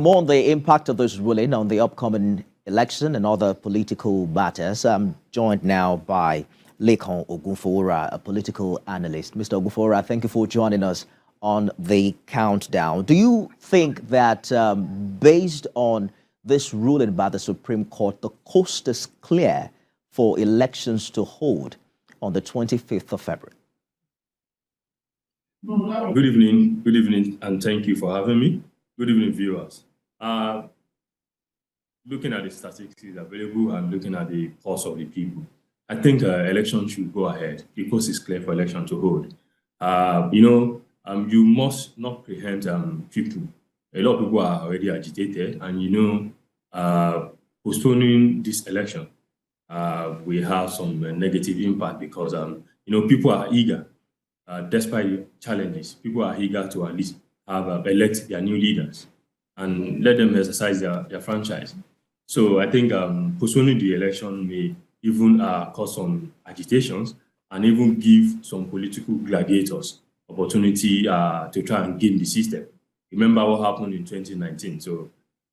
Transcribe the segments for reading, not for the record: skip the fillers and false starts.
More on the impact of this ruling on the upcoming election and other political matters. I'm joined now by Lekan Ogunfowora, a political analyst. Mr. Ogunfowora, thank you for joining us on the countdown. Do you think that based on this ruling by the Supreme Court, the coast is clear for elections to hold on the 25th of February? Good evening, and thank you for having me. Good evening, viewers. Looking at the statistics available and looking at the pulse of the people, I think election should go ahead. The course is clear for election to hold. You must not preempt people. A lot of people are already agitated, and postponing this election will have some negative impact because people are eager, despite challenges. People are eager to at least have elect their new leaders and let them exercise their franchise. So I think postponing the election may even cause some agitations and even give some political gladiators opportunity to try and game the system. Remember what happened in 2019. So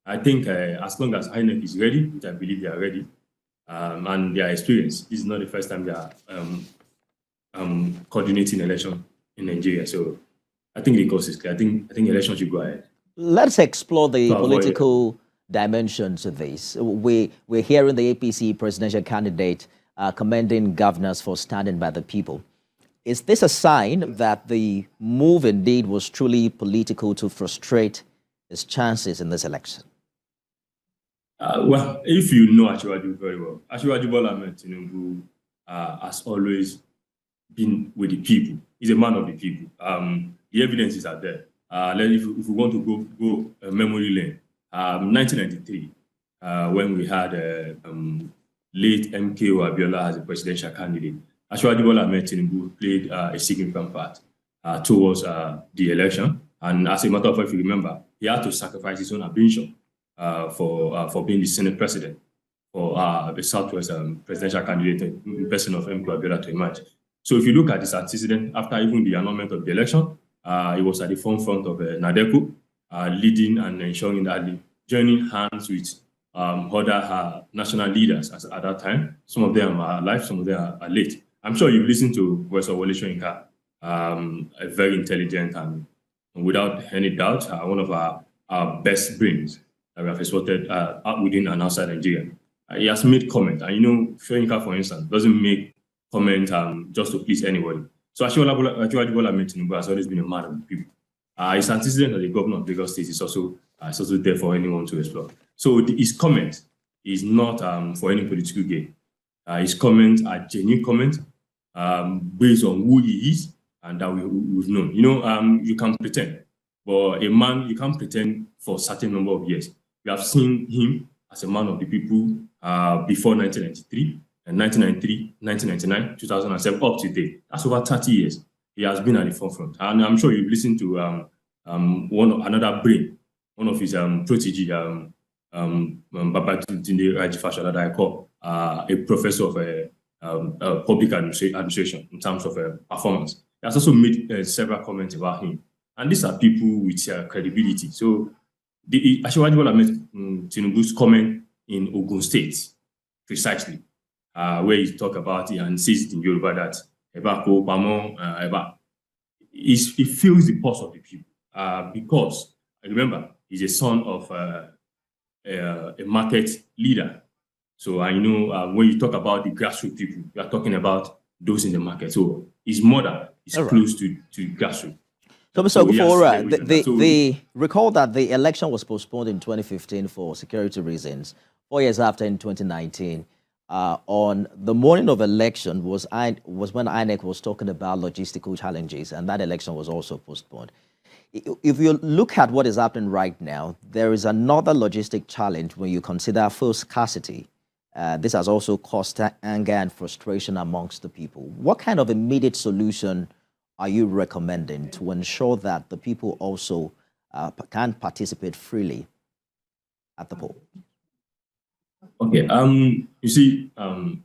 I think as long as INEC is ready, which I believe they are ready, and they are experienced, this is not the first time they are coordinating election in Nigeria. So I think the course is clear. I think election should go ahead. Let's explore the political dimensions of this. We're hearing the APC presidential candidate commending governors for standing by the people. Is this a sign that the move indeed was truly political to frustrate his chances in this election? Well, if you know Asiwaju very well, Asiwaju Bola Ahmed Tinubu has always been with the people. He's a man of the people. The evidences are there. If we want to go memory lane, 1993, when we had late MKO Abiola as a presidential candidate, Asiwaju Bola Ahmed Tinubu played a significant part towards the election. And as a matter of fact, if you remember, he had to sacrifice his own ambition for being the Senate president for the Southwest presidential candidate in person of MKO Abiola to emerge. So if you look at this antecedent, after even the announcement of the election, he was at the forefront of NADECO, leading and ensuring that joining hands with other national leaders at that time. Some of them are alive, some of them are late. I'm sure you've listened to Professor Wole Soyinka, a very intelligent and without any doubt, one of our best brains that we have exported within and outside Nigeria. He has made comment, and Soyinka, for instance, doesn't make comment just to please anybody. So Asiwaju Bola Ahmed Tinubu has always been a man of the people. His antecedent as the governor of Lagos State is also there for anyone to explore. So his comment is not for any political gain. His comments are genuine comments based on who he is and that we've known. You can pretend, but a man, you can't pretend for a certain number of years. We have seen him as a man of the people before 1993. And 1993, 1999, 2007, up to date. That's over 30 years. He has been at the forefront. And I'm sure you've listened to another brain, one of his protege, Babatunde Raji Fashola, that I call a professor of public administration in terms of performance. He has also made several comments about him. And these are people with credibility. So Asiwaju Bola Ahmed Tinubu's comment in Ogun State, precisely, where he talk about it and says it in Yoruba that he feels the pulse of the people because remember he's a son of a market leader. So I know when you talk about the grassroots people, you are talking about those in the market. So his mother is close to grassroots. So, Mr. Ogunfowora, recall that the election was postponed in 2015 for security reasons. 4 years after, in 2019. On the morning of election was when INEC was talking about logistical challenges, and that election was also postponed. If you look at what is happening right now, there is another logistic challenge when you consider fuel scarcity. This has also caused anger and frustration amongst the people. What kind of immediate solution are you recommending to ensure that the people also can participate freely at the poll? Okay, you see,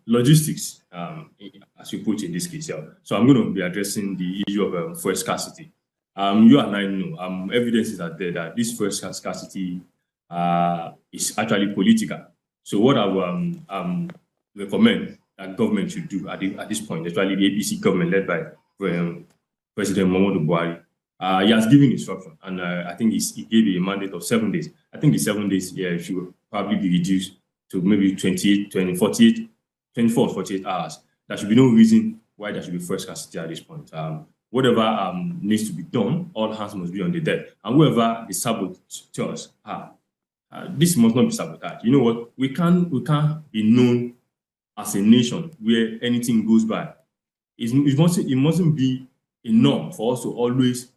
logistics, as you put in this case, yeah. So I'm going to be addressing the issue of fuel scarcity. You and I know, evidences are there that this fuel scarcity is actually political. So what I will recommend that government should do at this point, especially the APC government led by President Muhammadu Buhari, he has given instruction, and I think he gave a mandate of 7 days. I think the 7 days should probably be reduced to maybe 24 or 48 hours. There should be no reason why there should be fuel scarcity at this point. Whatever needs to be done, all hands must be on the deck. And whoever the saboteurs are, this must not be sabotage. You know what? We can't be known as a nation where anything goes by. It mustn't be a norm for us to always.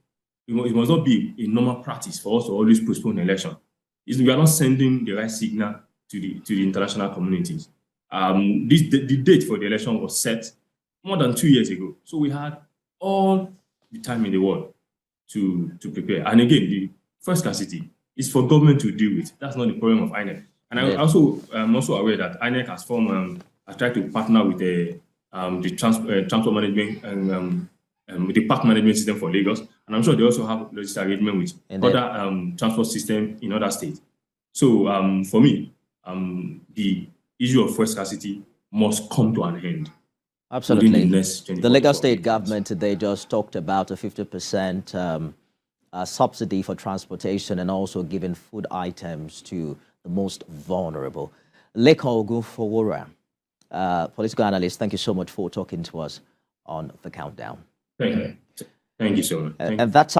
It must not be a normal practice for us to always postpone election. We are not sending the right signal to the international communities. The date for the election was set more than 2 years ago, so we had all the time in the world to prepare. And again, the fuel scarcity is for government to deal with. That's not the problem of INEC. And I'm also aware that INEC has tried to partner with the transport management and with the park management system for Lagos. And I'm sure they also have logistic arrangement with other transport systems in other states. So for me, the issue of fuel scarcity must come to an end. Absolutely. The Lagos State government today just talked about a 50% subsidy for transportation and also giving food items to the most vulnerable. Lekan Ogunfowora, political analyst, thank you so much for talking to us on The Countdown. Thank you so much. And that's